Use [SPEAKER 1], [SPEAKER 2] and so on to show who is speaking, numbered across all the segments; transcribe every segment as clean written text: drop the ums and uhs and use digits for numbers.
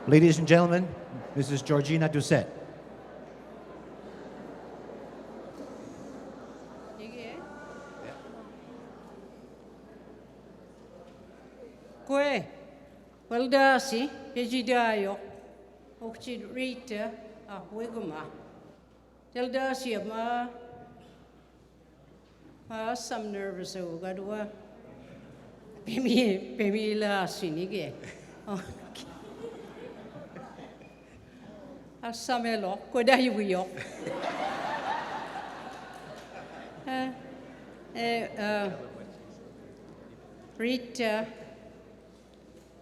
[SPEAKER 1] Ladies and gentlemen, Mrs. Georgina Doucette.
[SPEAKER 2] Koe, waldasi, pejidayo, okchid Rita, wiguma. Deldasi some nervous gadwa. Pemila sinige. Samelo, kodahiwiyo. Rita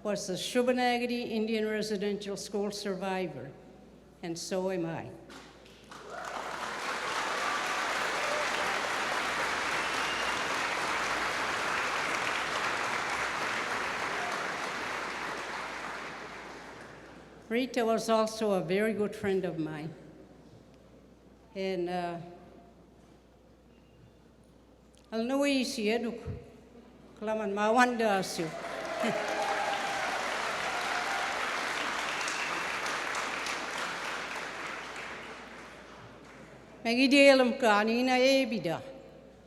[SPEAKER 2] was a Shubhanagiri Indian Residential School survivor, and so am I. Rita was also a very good friend of mine. And I'll know easy, Eduk. Klaman Mawanda Asu. Magidelam Kanina Ebida.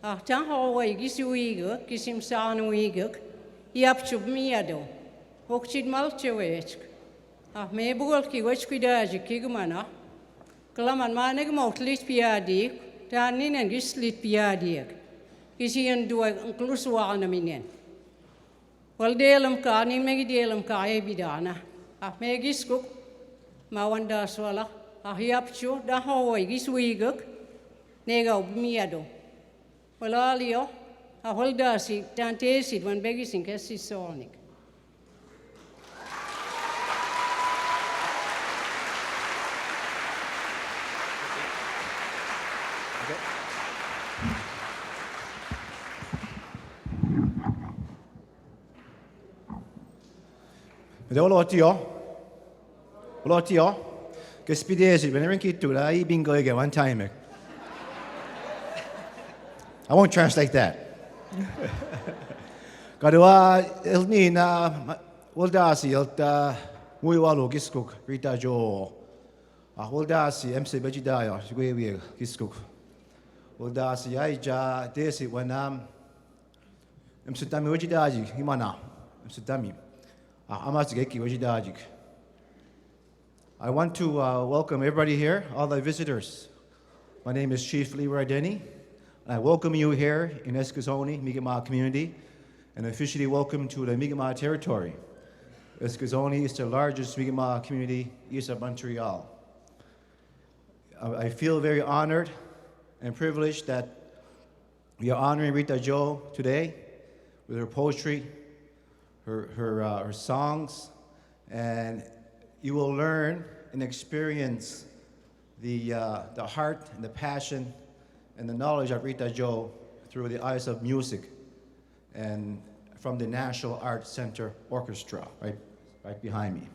[SPEAKER 2] After Hawaii, Gisuiga, Kisim Sanuiga, Yapchub Miado, Okchid Malchewech. Me bugol ki wech kuidaji kigumana. Kalaman maneg moutlit piadi, tanin and gislit piadi. Kisian do inclusua anaminen. Well, delam kani megidelam ka ebidana. Megiskuk, Mawanda swala, Hiapchu, da Hawaii, Giswiguk, Nego miado. Well, alio, a holdasi, tantesid when begising Eskasoni.
[SPEAKER 1] Olotio, che spidesi, ve ne rinchitu, la I bingo again one time. I won't translate that. Kadua ilni na woldasi ilta muiwalu giskuk Rita Joe. Woldasi MC Bejidayo, Siguewi giskuk. Woldasi aija desi wanam Msutami Wajidaji, Himana, Msutami. I want to welcome everybody here, all the visitors. My name is Chief Leroy Denny, and I welcome you here in Eskasoni, Mi'kmaq community, and officially welcome to the Mi'kmaq territory. Eskasoni is the largest Mi'kmaq community east of Montreal. I feel very honored and privileged that we are honoring Rita Joe today with her poetry, her songs, and you will learn and experience the heart and the passion and the knowledge of Rita Joe through the eyes of music and from the National Arts Centre Orchestra, right behind me.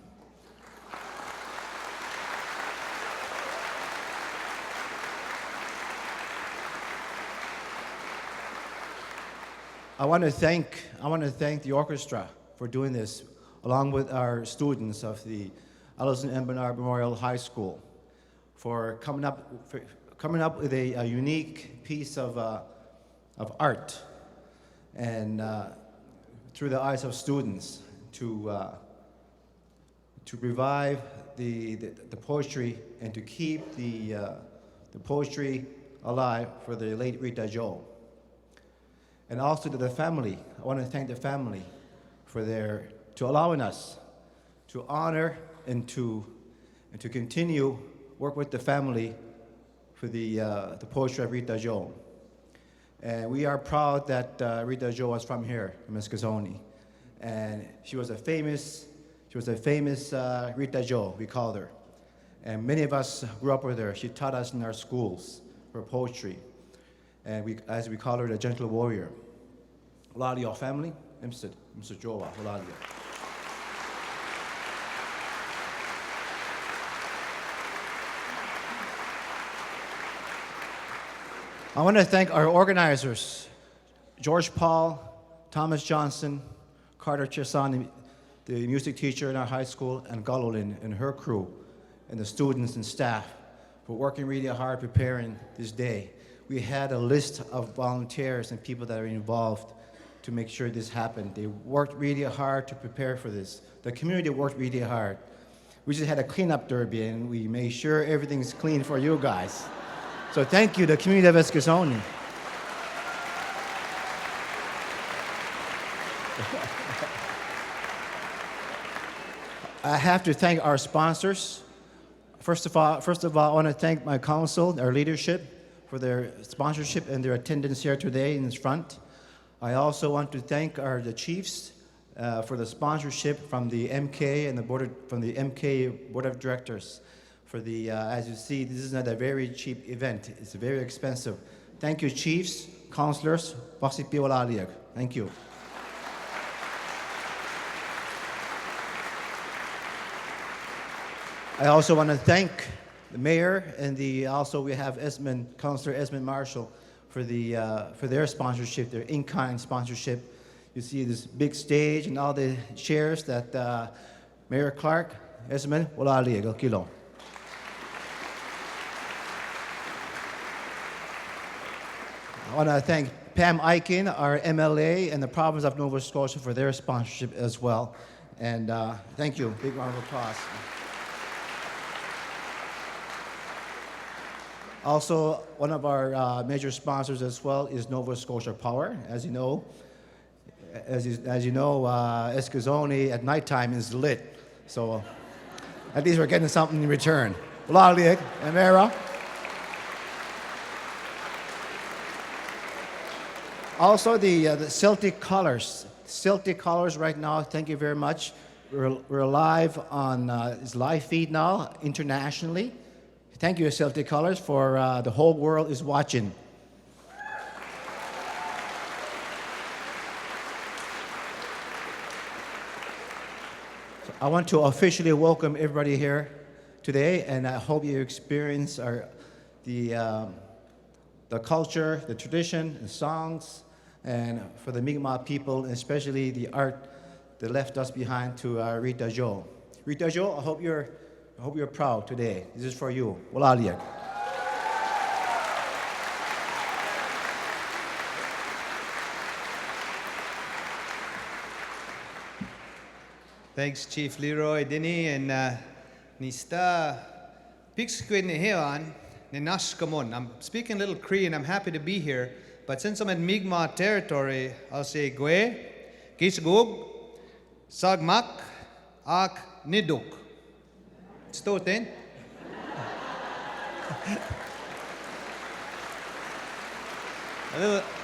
[SPEAKER 1] I want to thank the orchestra for doing this, along with our students of the Allison M. Bernard Memorial High School, for coming up with a unique piece of art, and through the eyes of students to revive the poetry and to keep the poetry alive for the late Rita Joe. And also to the family, I want to thank the family for allowing us to honor and to continue work with the family for the poetry of Rita Joe. And we are proud that Rita Joe was from here, from Eskasoni, and she was a famous Rita Joe, we called her. And many of us grew up with her. She taught us in our schools for poetry, and as we call her, the gentle warrior. A lot of your family, Mr. Joe, a lot of you. I want to thank our organizers, George Paul, Thomas Johnson, Carter Chesani, the music teacher in our high school, and Galolin and her crew, and the students and staff for working really hard preparing this day. We had a list of volunteers and people that are involved to make sure this happened. They worked really hard to prepare for this. The community worked really hard. We just had a cleanup derby and we made sure everything's clean for you guys. So thank you, the community of Eskasoni. I have to thank our sponsors. First of all, I want to thank my council, our leadership, for their sponsorship and their attendance here today in this front. I also want to thank the chiefs for the sponsorship from the MK and from the MK Board of Directors. For the, as you see, this is not a very cheap event. It's very expensive. Thank you, chiefs, councilors. Thank you. I also want to thank the mayor and we have Councillor Esmond Marshall for their sponsorship, their in-kind sponsorship. You see this big stage and all the chairs that Mayor Clark, Esmond, wala liig, kilo. I want to thank Pam Eichen, our MLA, and the province of Nova Scotia for their sponsorship as well. And thank you. Big round of applause. Also, one of our major sponsors as well is Nova Scotia Power. As you know, Eskasoni at nighttime is lit. So at least we're getting something in return. Laliek, Emera. Also, the Celtic Colors. Celtic Colors right now, thank you very much. We're live on it's live feed now internationally. Thank you, Celtic Colors, for the whole world is watching. So I want to officially welcome everybody here today, and I hope you experience the culture, the tradition, the songs, and for the Mi'kmaq people, and especially the art that left us behind to Rita Joe. Rita Joe, I hope you're proud today. This is for you. Walaliak.
[SPEAKER 3] Thanks, Chief Leroy Dini, and Nista Pixquid Nehean, Nenashkamon. I'm speaking a little Cree and I'm happy to be here, but since I'm in Mi'kmaq territory, I'll say Gwe, Gisgug, Sagmak, Ak Niduk. Stoten.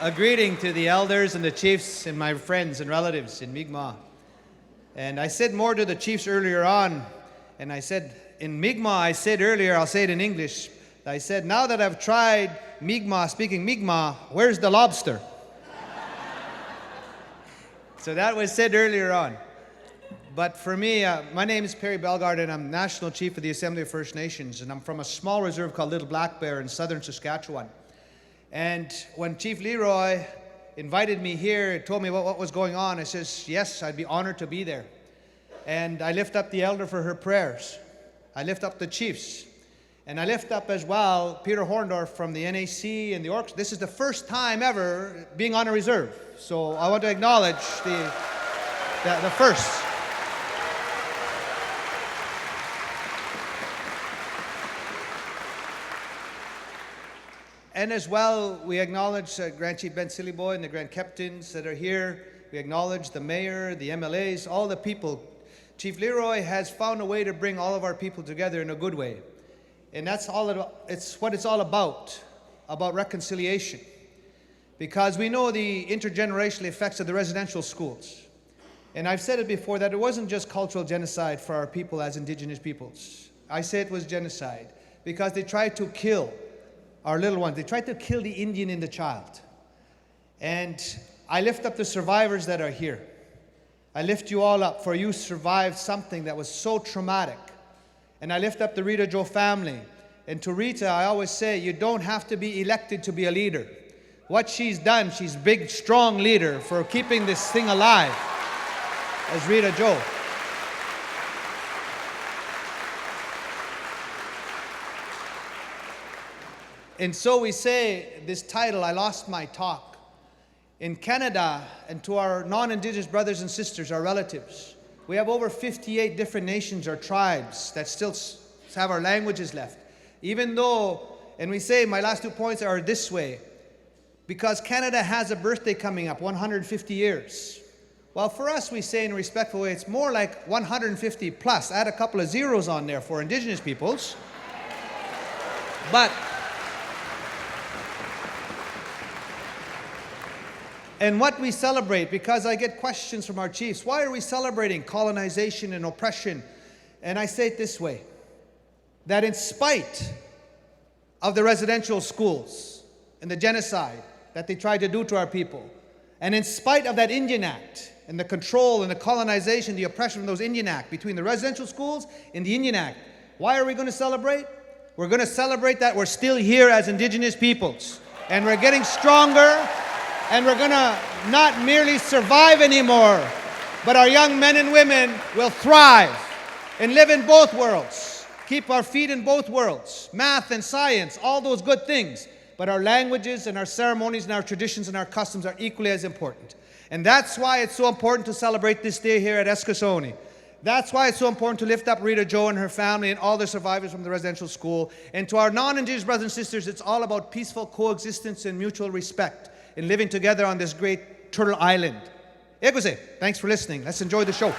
[SPEAKER 3] A greeting to the elders and the chiefs and my friends and relatives in Mi'kmaq. And I said more to the chiefs earlier on, and I said, in Mi'kmaq, I said earlier, I'll say it in English, I said, now that I've tried Mi'kmaq, speaking Mi'kmaq, where's the lobster? So that was said earlier on. But for me, my name is Perry Bellegarde, and I'm National Chief of the Assembly of First Nations, and I'm from a small reserve called Little Black Bear in southern Saskatchewan. And when Chief Leroy invited me here, told me what was going on, I says, yes, I'd be honored to be there. And I lift up the elder for her prayers. I lift up the chiefs. And I lift up as well Peter Horndorf from the NAC and the orchestra. This is the first time ever being on a reserve. So I want to acknowledge the first. And as well, we acknowledge Grand Chief Ben Sillyboy and the Grand Captains that are here. We acknowledge the mayor, the MLAs, all the people. Chief Leroy has found a way to bring all of our people together in a good way. And that's all it's what it's all about reconciliation. Because we know the intergenerational effects of the residential schools. And I've said it before that it wasn't just cultural genocide for our people as Indigenous peoples. I say it was genocide because they tried to kill our little ones. They tried to kill the Indian in the child. And I lift up the survivors that are here. I lift you all up, for you survived something that was so traumatic. And I lift up the Rita Joe family. And to Rita, I always say, you don't have to be elected to be a leader. What she's done, she's a big, strong leader for keeping this thing alive, as Rita Joe. And so we say this title, I Lost My Talk. In Canada, and to our non-Indigenous brothers and sisters, our relatives, we have over 58 different nations or tribes that still have our languages left. Even though, and we say, my last 2 points are this way, because Canada has a birthday coming up, 150 years. Well, for us, we say in a respectful way, it's more like 150 plus. Add a couple of zeros on there for Indigenous peoples. But, and what we celebrate, because I get questions from our chiefs, why are we celebrating colonization and oppression? And I say it this way, that in spite of the residential schools and the genocide that they tried to do to our people, and in spite of that Indian Act and the control and the colonization, the oppression from those Indian Act between the residential schools and the Indian Act, why are we going to celebrate? We're going to celebrate that we're still here as Indigenous peoples, and we're getting stronger, and we're going to not merely survive anymore, but our young men and women will thrive and live in both worlds, keep our feet in both worlds, math and science, all those good things. But our languages and our ceremonies and our traditions and our customs are equally as important. And that's why it's so important to celebrate this day here at Eskasoni. That's why it's so important to lift up Rita Joe and her family and all the survivors from the residential school. And to our non-Indigenous brothers and sisters, it's all about peaceful coexistence and mutual respect in living together on this great turtle island. Eskasoni, thanks for listening. Let's enjoy the show.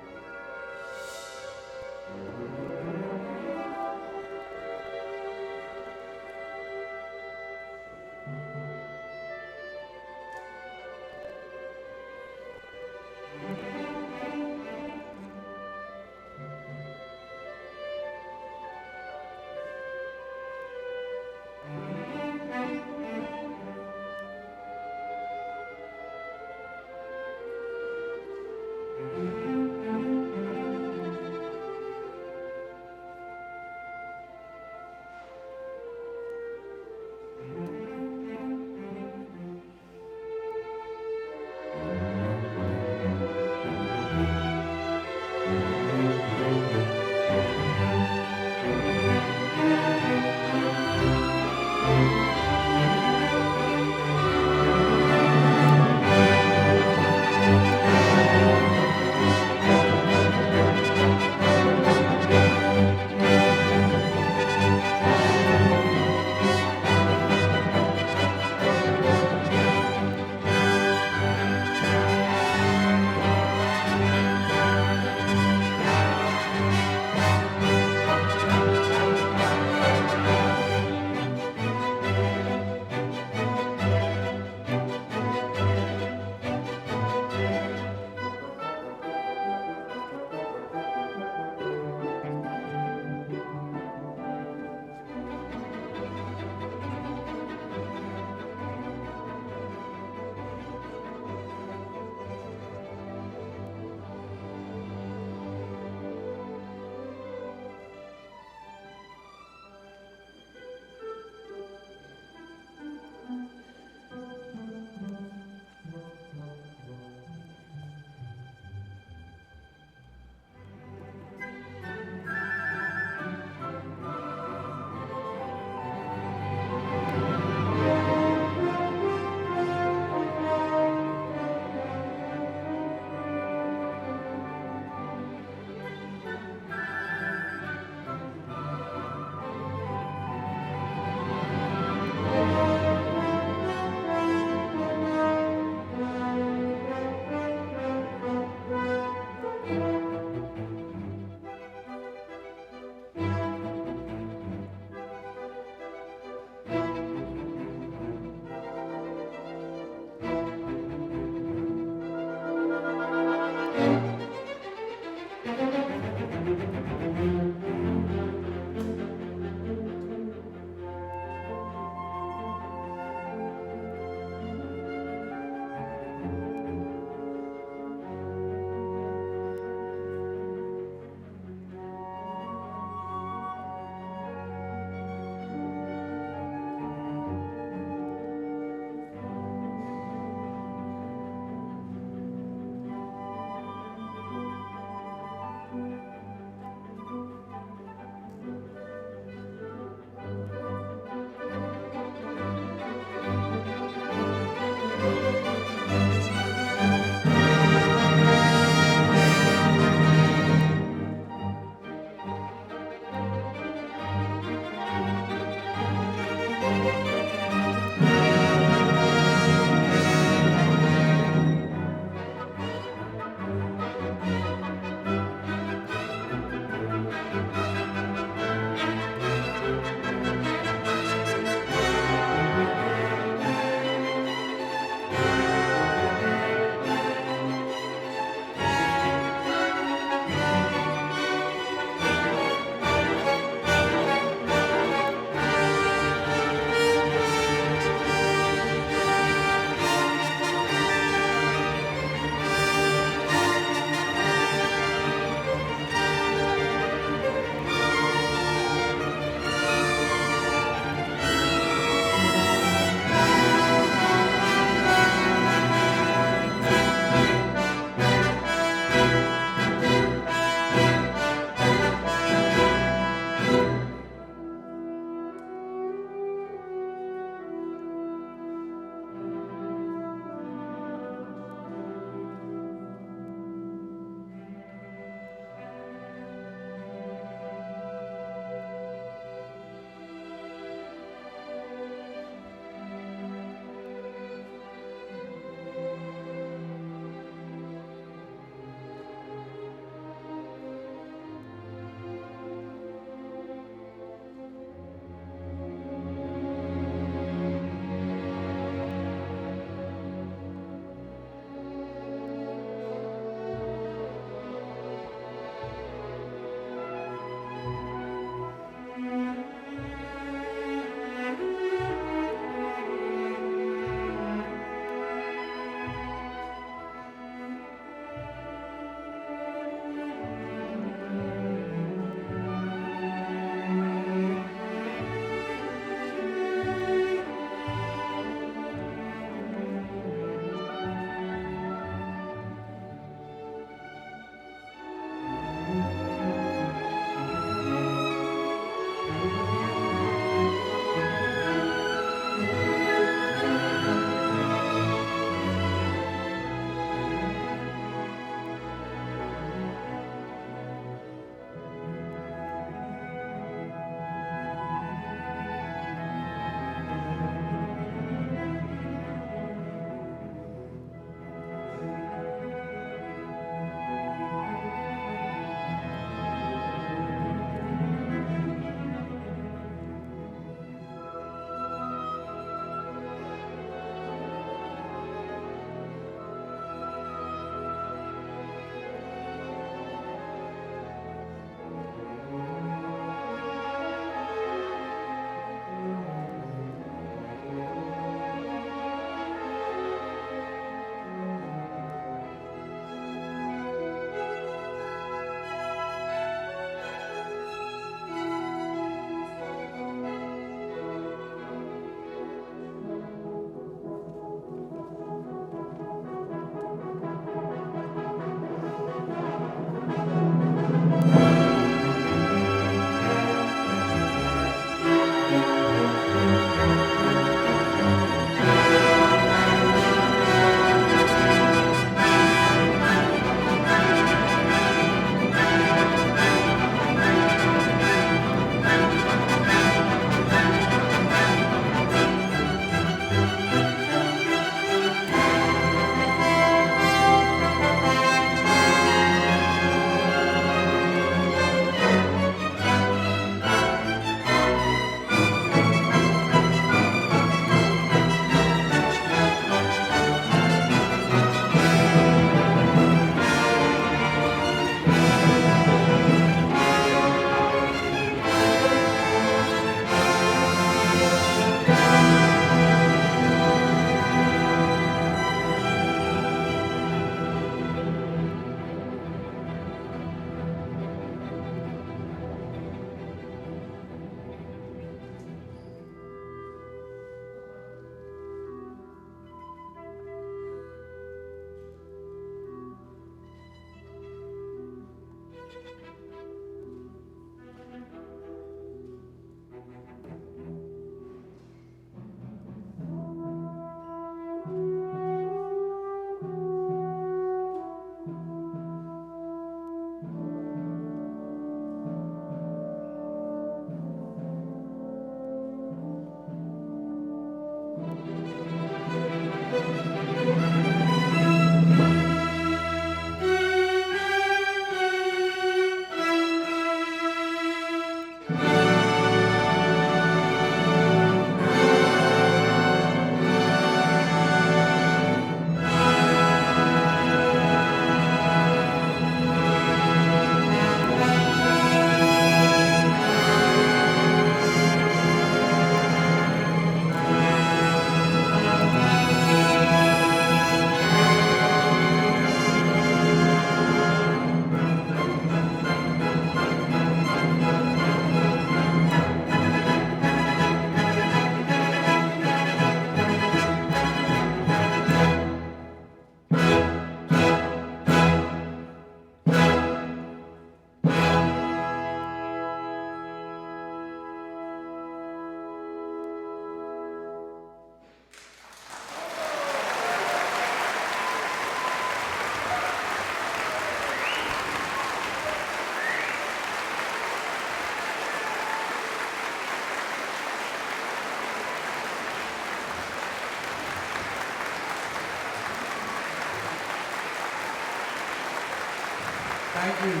[SPEAKER 4] Thank you.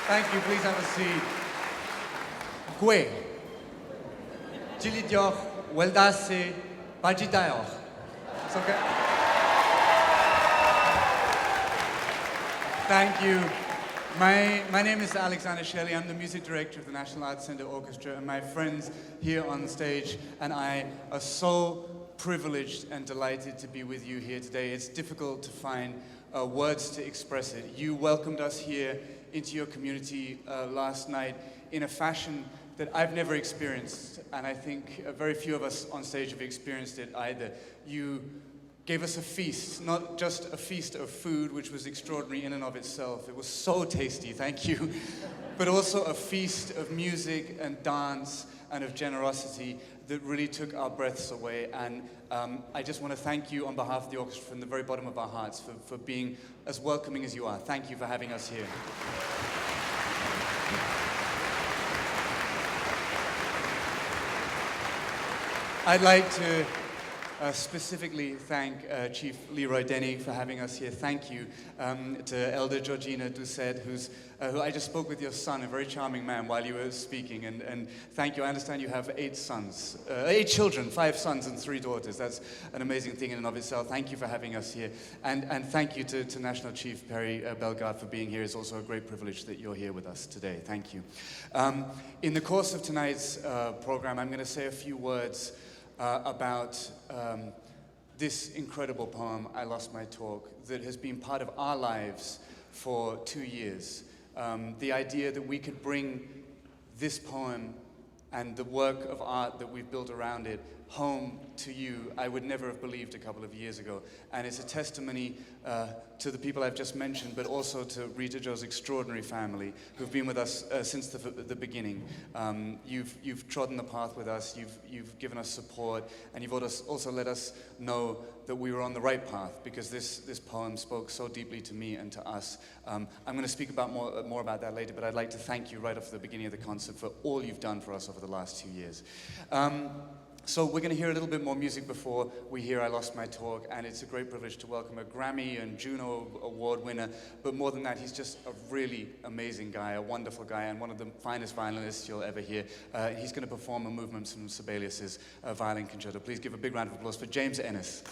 [SPEAKER 4] Thank you. Please have a seat. Gwe. Jilidioch, weldase, bajitayoch. It's okay. Thank you. My name is Alexander Shelley. I'm the music director of the National Arts Centre Orchestra, and my friends here on stage and I are so privileged and delighted to be with you here today. It's difficult to find words to express it. You welcomed us here into your community last night in a fashion that I've never experienced, and I think very few of us on stage have experienced it either. You gave us a feast, not just a feast of food, which was extraordinary in and of itself. It was so tasty, thank you. But also a feast of music and dance and of generosity that really took our breaths away. And I just want to thank you on behalf of the orchestra from the very bottom of our hearts for being as welcoming as you are. Thank you for having us here. I'd like to specifically thank Chief Leroy Denny for having us here. Thank you to Elder Georgina Doucet, who I just spoke with your son, a very charming man, while you were speaking. And thank you. I understand you have 8 children, 5 sons and 3 daughters. That's an amazing thing in and of itself. Thank you for having us here. And thank you to National Chief Perry Bellegarde for being here. It's also a great privilege that you're here with us today. Thank you. In the course of tonight's program, I'm going to say a few words about this incredible poem, I Lost My Talk, that has been part of our lives for 2 years. The idea that we could bring this poem and the work of art that we've built around it home to you, I would never have believed a couple of years ago. And it's a testimony to the people I've just mentioned, but also to Rita Joe's extraordinary family, who've been with us since the beginning. You've trodden the path with us, you've given us support, and you've also let us know that we were on the right path, because this poem spoke so deeply to me and to us. I'm going to speak about more about that later, but I'd like to thank you right off the beginning of the concert for all you've done for us over the last 2 years. So we're going to hear a little bit more music before we hear I Lost My Talk, and it's a great privilege to welcome a Grammy and Juno Award winner, but more than that, he's just a really amazing guy, a wonderful guy, and one of the finest violinists you'll ever hear. He's going to perform a movement from Sibelius's violin concerto. Please give a big round of applause for James Ennis.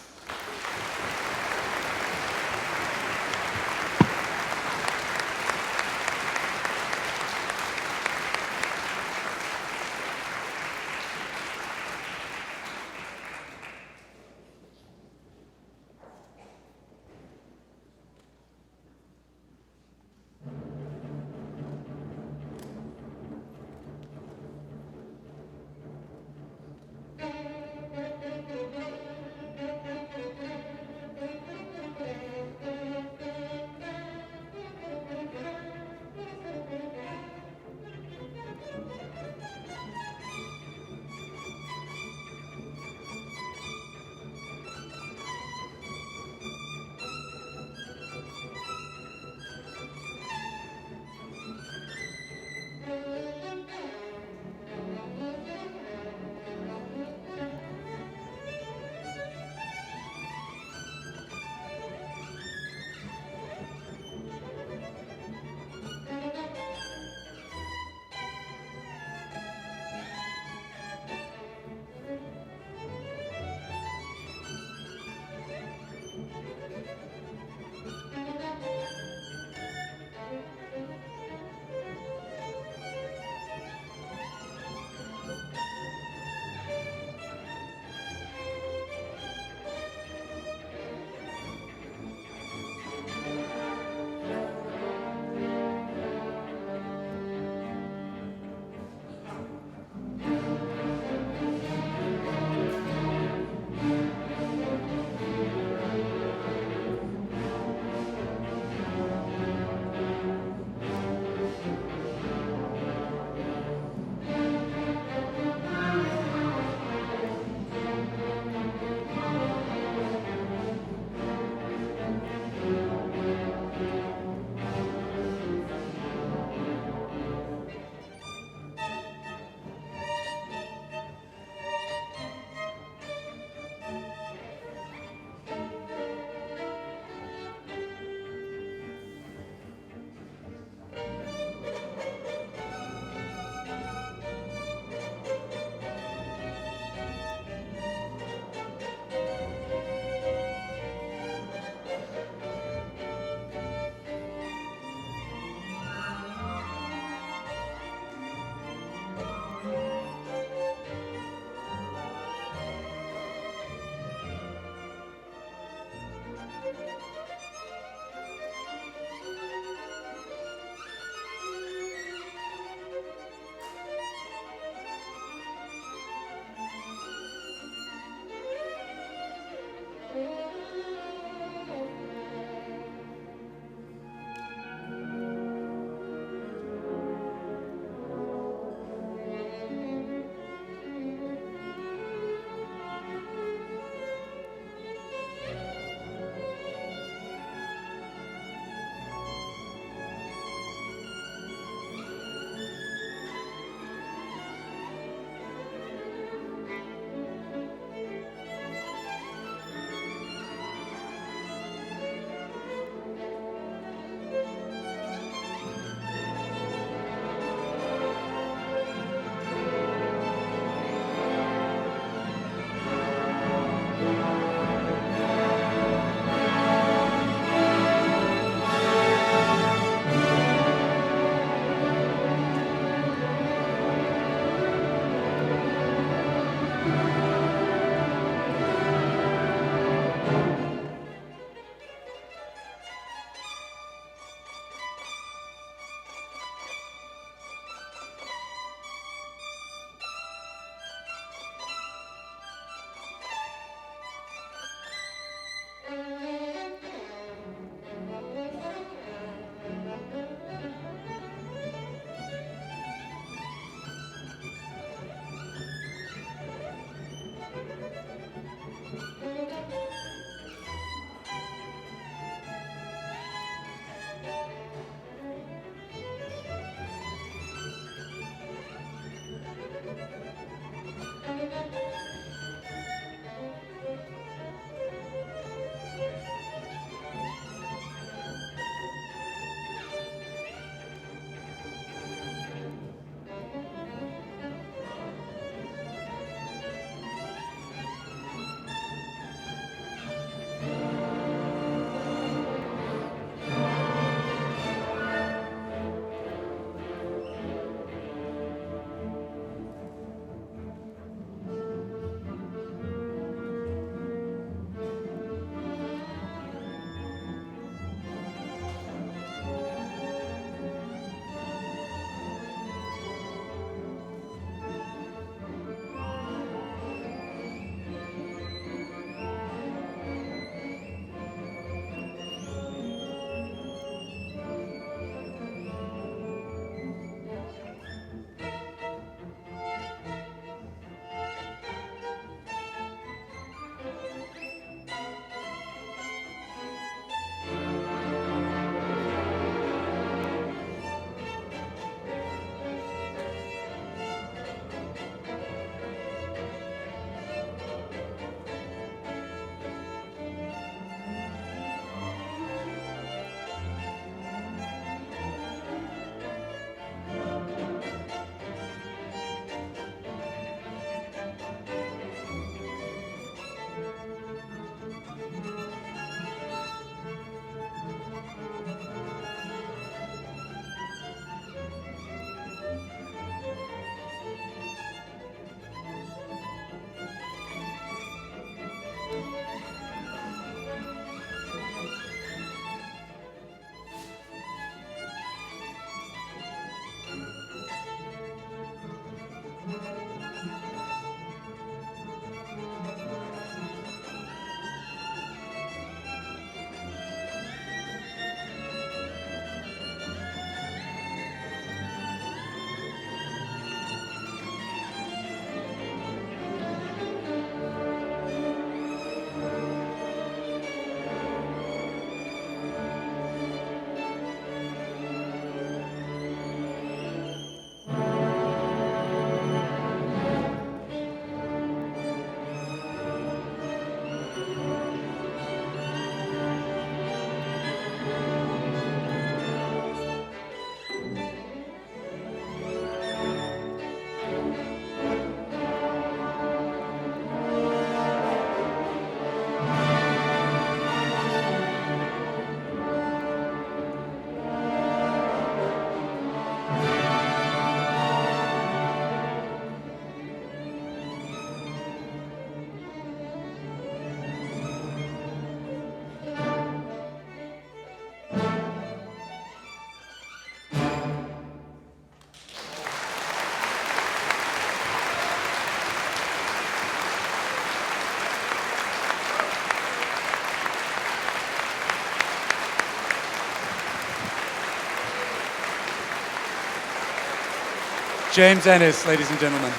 [SPEAKER 4] James Ennis, ladies and gentlemen.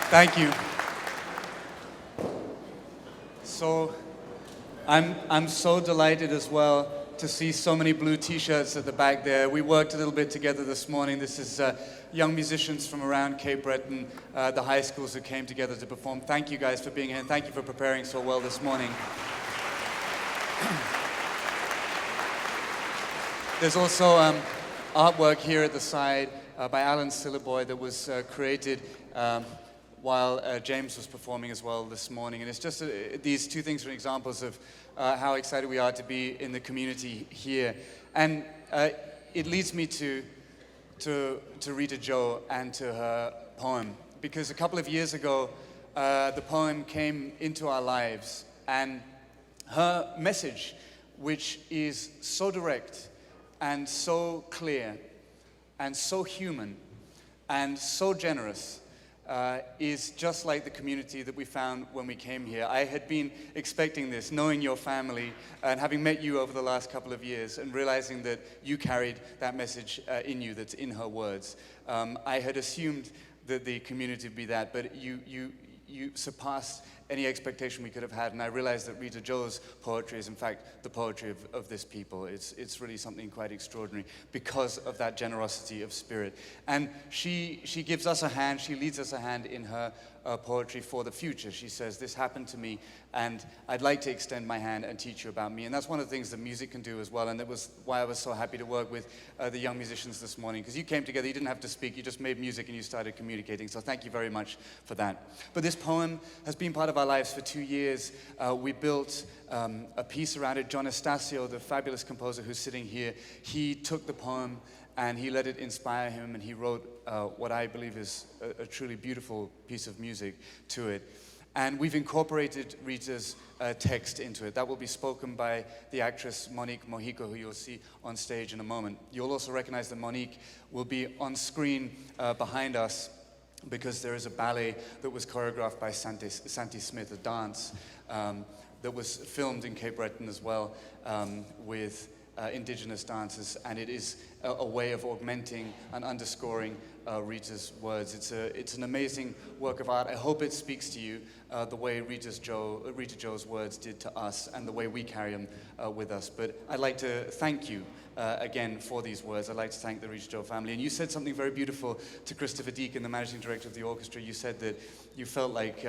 [SPEAKER 4] Thank you. So, I'm so delighted as well to see so many blue t-shirts at the back there. We worked a little bit together this morning. This is young musicians from around Cape Breton, the high schools who came together to perform. Thank you guys for being here, and thank you for preparing so well this morning. There's also artwork here at the side by Alan Silliboy that was created while James was performing as well this morning. And it's just, these two things are examples of how excited we are to be in the community here. And it leads me to Rita Joe and to her poem. Because a couple of years ago, the poem came into our lives. And her message, which is so direct and so clear and so human and so generous, is just like the community that we found when we came here. I had been expecting this, knowing your family and having met you over the last couple of years and realizing that you carried that message in you that's in her words. I had assumed that the community would be that, but you surpassed any expectation we could have had, and I realized that Rita Joe's poetry is in fact the poetry of this people. It's really something quite extraordinary because of that generosity of spirit. And she gives us a hand, she leads us a hand in her poetry for the future. She says, this happened to me, and I'd like to extend my hand and teach you about me. And that's one of the things that music can do as well, and that was why I was so happy to work with the young musicians this morning, because you came together, you didn't have to speak, you just made music and you started communicating. So thank you very much for that. But this poem has been part of our lives for 2 years. We built a piece around it. John Estasio, the fabulous composer who's sitting here, he took the poem and he let it inspire him, and he wrote what I believe is a truly beautiful piece of music to it. And we've incorporated Rita's text into it. That will be spoken by the actress Monique Mojico, who you'll see on stage in a moment. You'll also recognize that Monique will be on screen behind us, because there is a ballet that was choreographed by Santi Smith, a dance that was filmed in Cape Breton as well, with indigenous dancers, and it is a way of augmenting and underscoring Rita's words. It's an amazing work of art. I hope it speaks to you the way Rita Joe's words did to us, and the way we carry them with us. But I'd like to thank you again for these words. I'd like to thank the Rita Joe family. And you said something very beautiful to Christopher Deacon, the managing director of the orchestra. You said that you felt like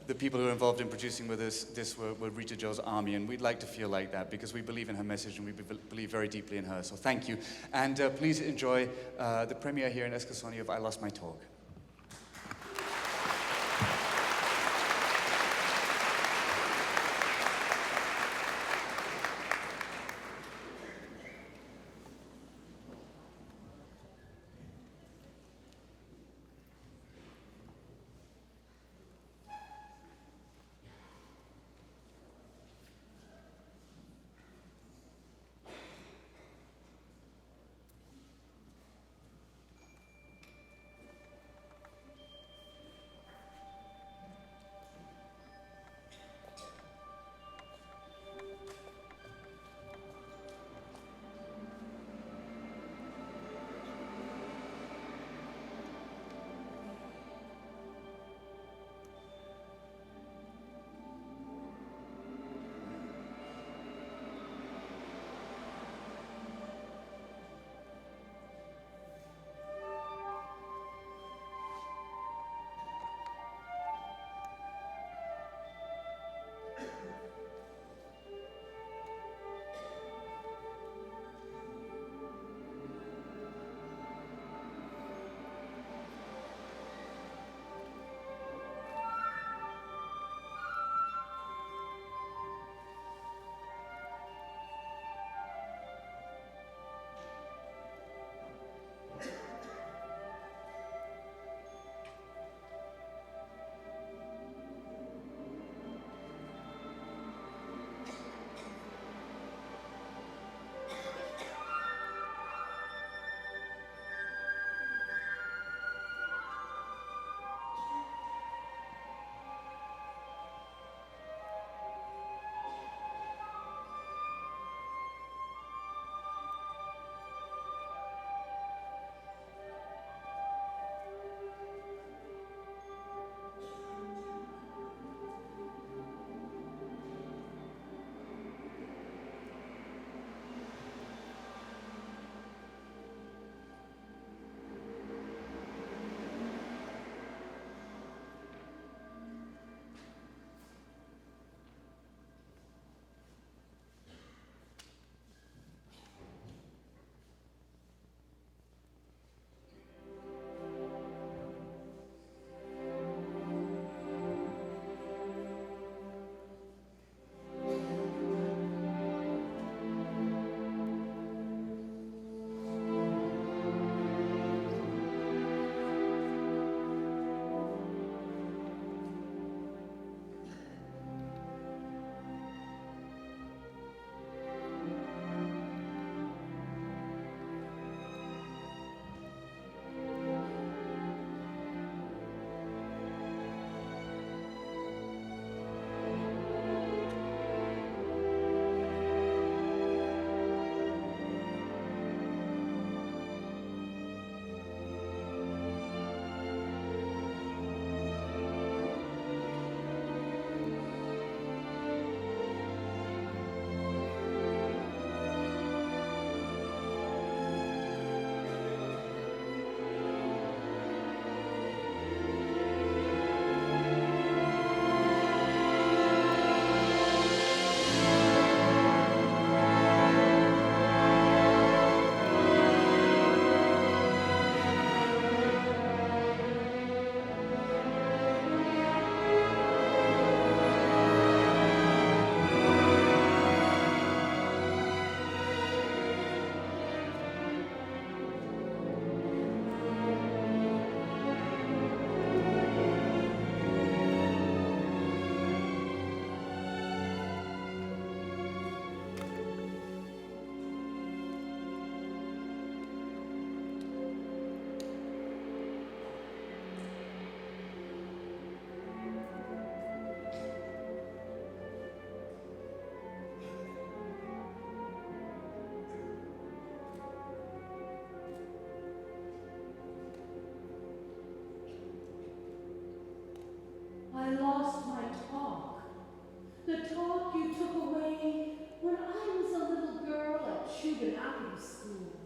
[SPEAKER 4] the people who are involved in producing with us this were Rita Joe's army, and we'd like to feel like that because we believe in her message and we believe very deeply in her. So thank you. And please enjoy the premiere here in Eskasoni of I Lost My Talk.
[SPEAKER 5] talk you took away when I was a little girl at Shuganaki School.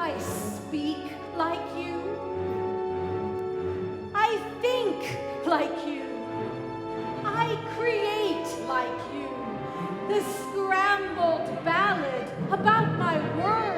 [SPEAKER 5] I speak like you. I think like you. I create like you. The scrambled ballad about my word.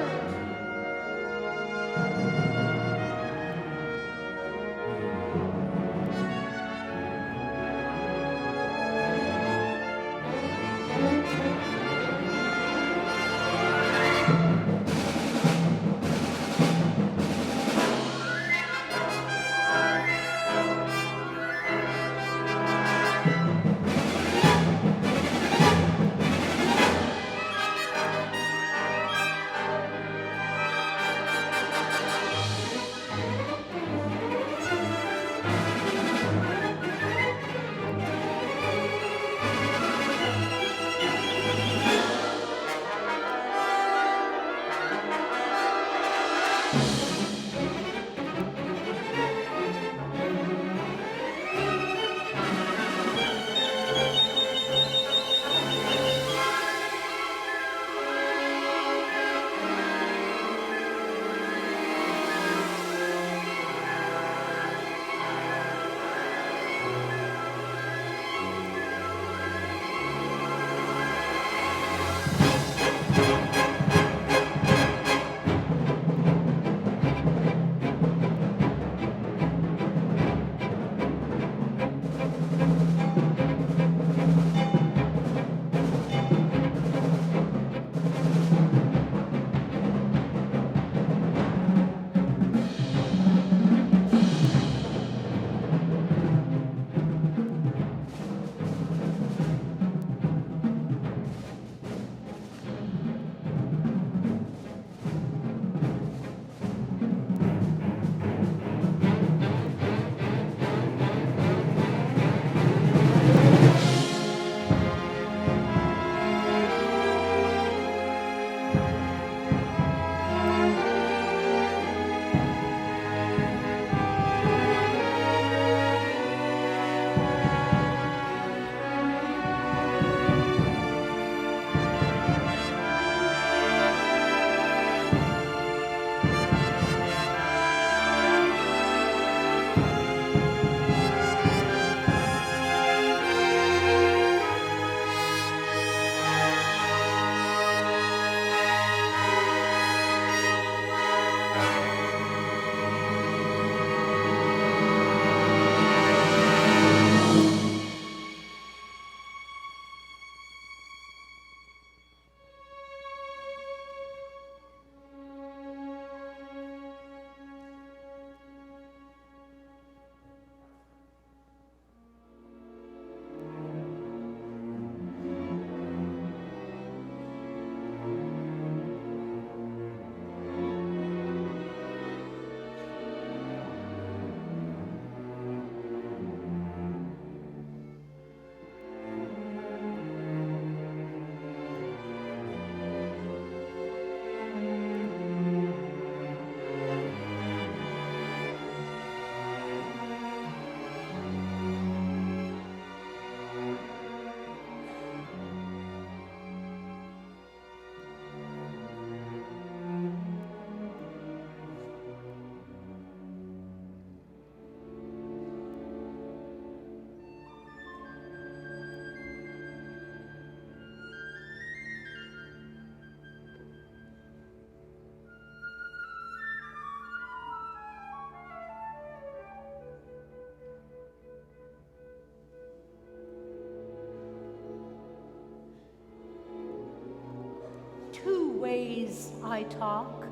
[SPEAKER 5] Two ways I talk.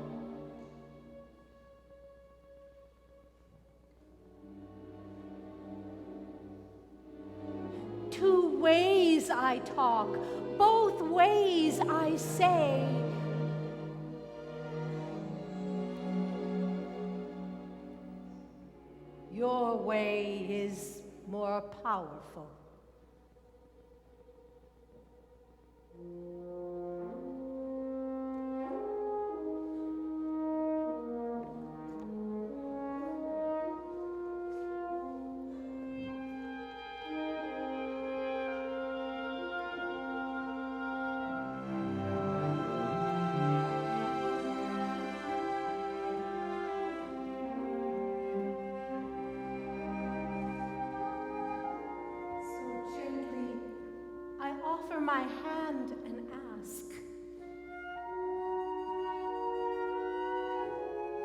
[SPEAKER 5] Two ways I talk, both ways I say. Your way is more powerful. my hand and ask,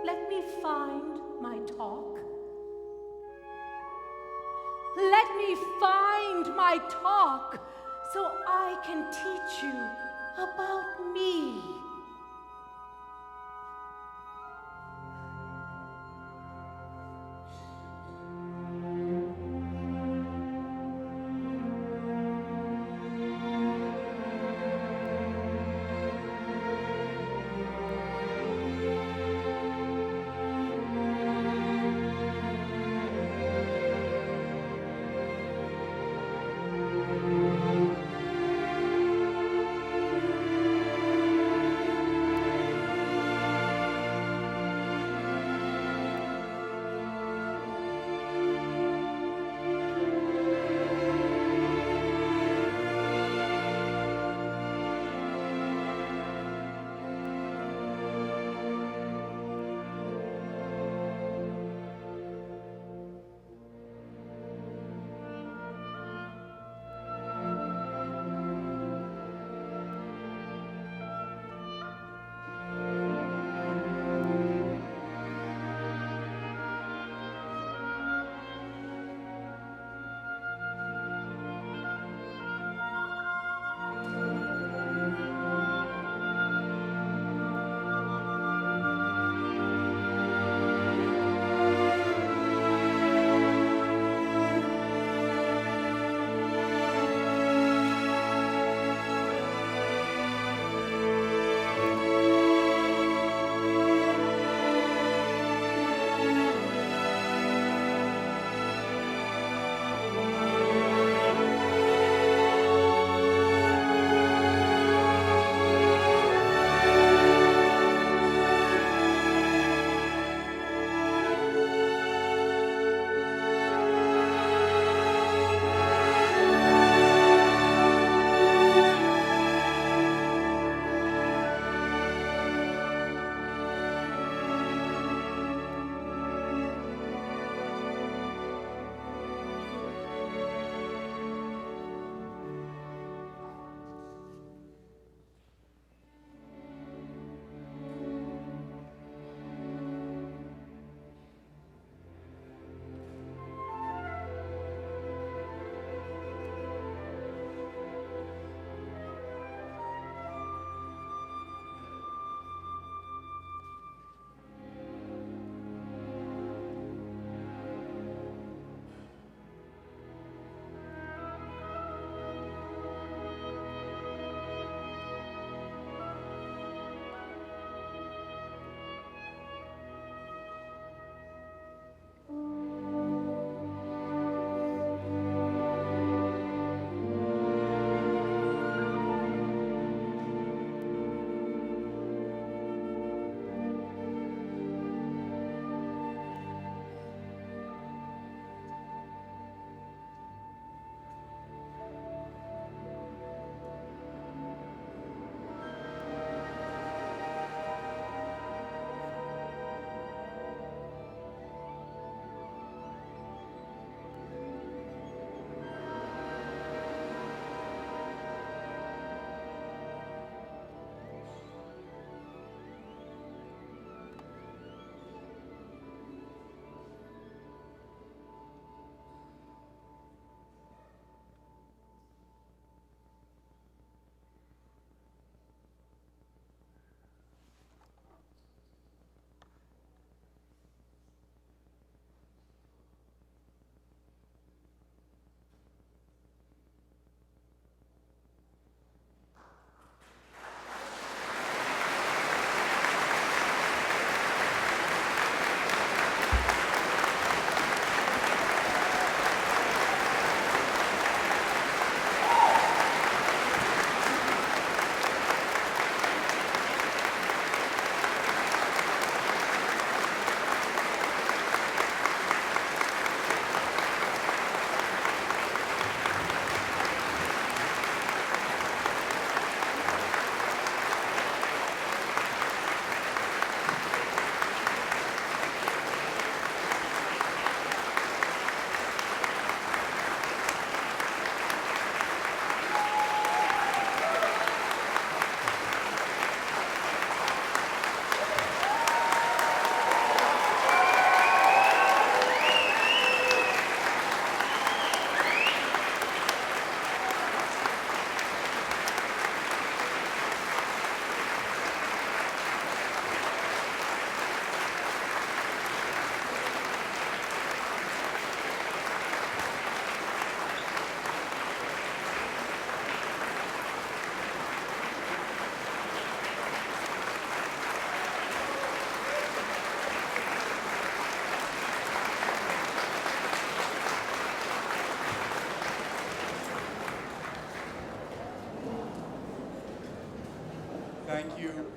[SPEAKER 5] let me find my talk. Let me find my talk so I can teach you about me.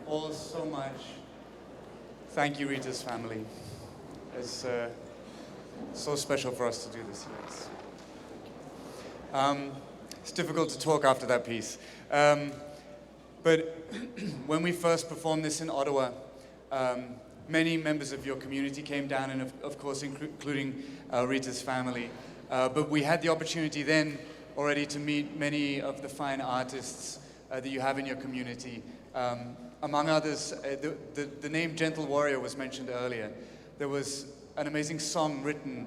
[SPEAKER 4] all so much. Thank you, Rita's family. It's so special for us to do this here. It's difficult to talk after that piece. But when we first performed this in Ottawa, many members of your community came down, and of course including Rita's family. But we had the opportunity then already to meet many of the fine artists that you have in your community. Among others, the name Gentle Warrior was mentioned earlier. There was an amazing song written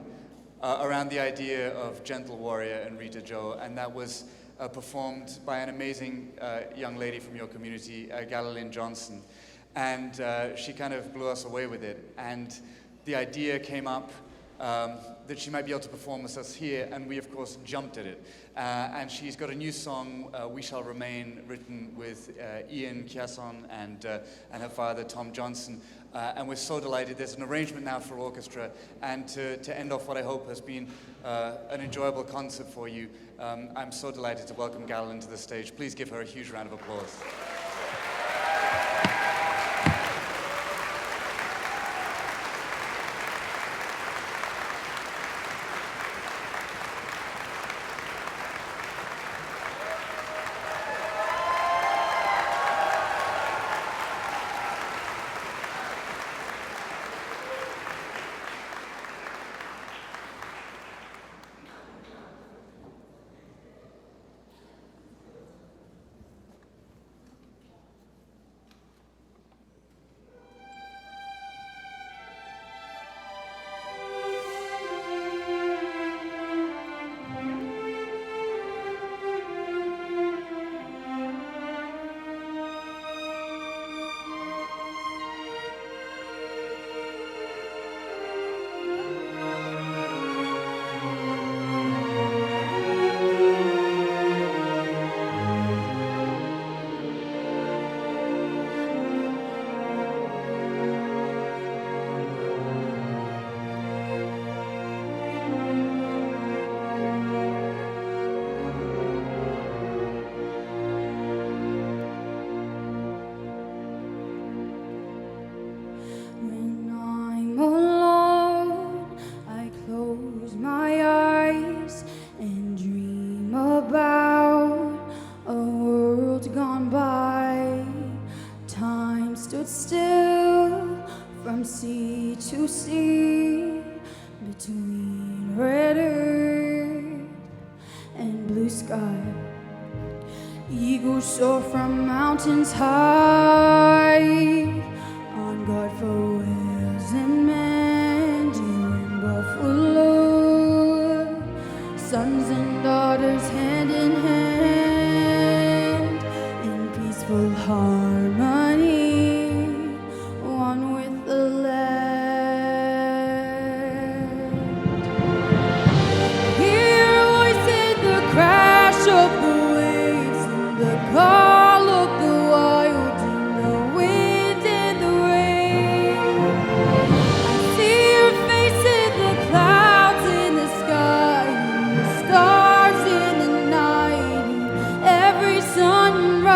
[SPEAKER 4] around the idea of Gentle Warrior and Rita Joe, and that was performed by an amazing young lady from your community, Galalyn Johnson. And she kind of blew us away with it. And the idea came up that she might be able to perform with us here, and we of course jumped at it. And she's got a new song, We Shall Remain, written with Ian Kiason and her father, Tom Johnson. And we're so delighted. There's an arrangement now for orchestra. And to end off what I hope has been an enjoyable concert for you, I'm so delighted to welcome Galalyn to the stage. Please give her a huge round of applause.
[SPEAKER 6] Eagles soar from mountains high, on guard for whales and men, deer and buffalo, sons and daughters hand in hand, in peaceful harmony, one with the land. Hear a voice in the crash of the the call of the wild in the wind and the rain. I see your face in the clouds in the sky, and the stars in the night, and every sunrise.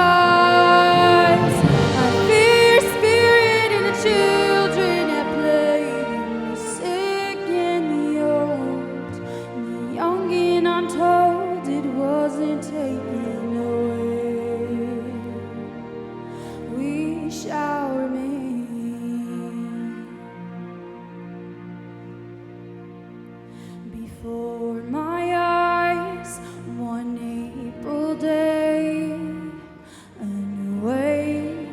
[SPEAKER 6] I feel your spirit in the children at play, and the sick and the old, and the young and untold. It wasn't taken away. We shall remain. Before my eyes, one April day, and away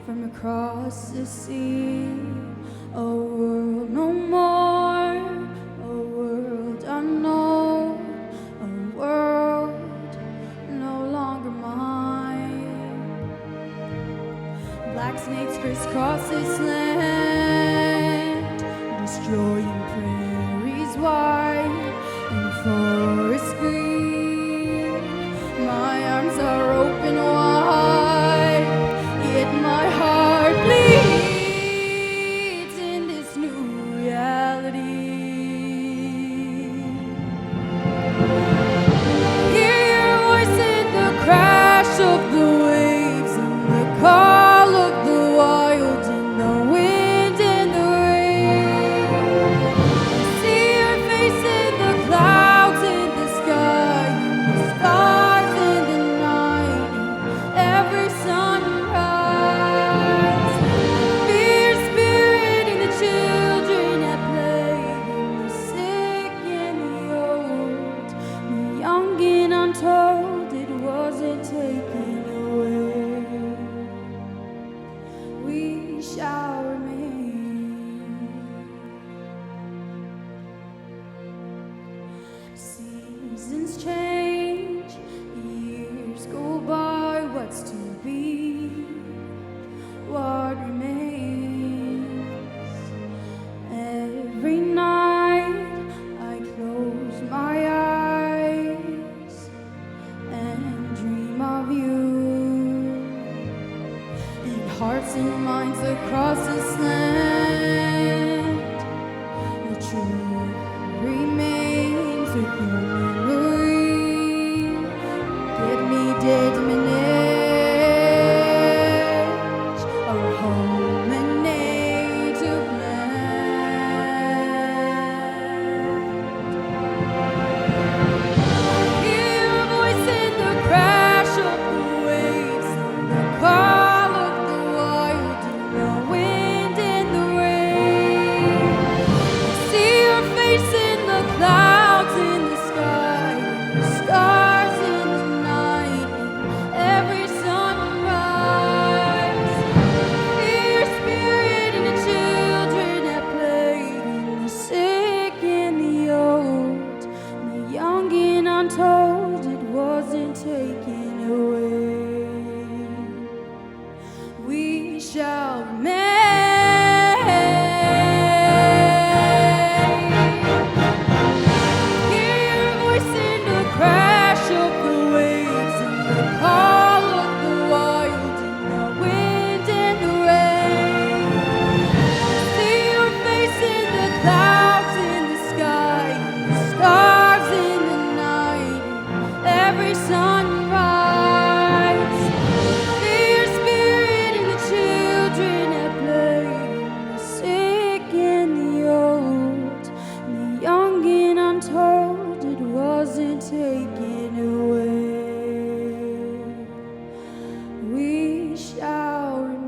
[SPEAKER 6] from across the sea, a world no more, a world unknown, a world no longer mine. Black snakes crisscross this land, destroying prairies wide and forests green. My arms are open wide, yet my heart bleeds in this new reality. Hear your voice in the crash of the waves and the call of the across this land. The truth remains with your memory. Give me determination, our home and native land. Hear your voice in the crash of the waves, the call of the wild in the wind and the rain. See your face in the clouds in the sky, the stars in the night, every sunrise. Feel your spirit in the children that play, in the sick and the old, the young and untold. It wasn't taken away. We shall remain. Hear your voice in the crash of the waves and the call of the wild in the wind and the rain. See your face in the clouds in the sky, the stars in the night, every sunrise. Feel your spirit in the children that play, the sick and the old, the young and untold. It wasn't taken away. We shall remain.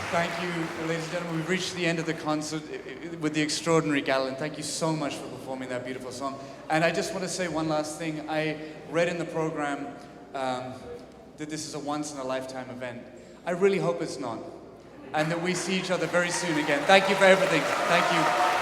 [SPEAKER 4] Thank you, ladies and gentlemen. We've reached the end of the concert with the extraordinary Galan. Thank you so much for performing that beautiful song. And I just want to say one last thing. I read in the program that this is a once-in-a-lifetime event. I really hope it's not. And that we see each other very soon again. Thank you for everything. Thank you.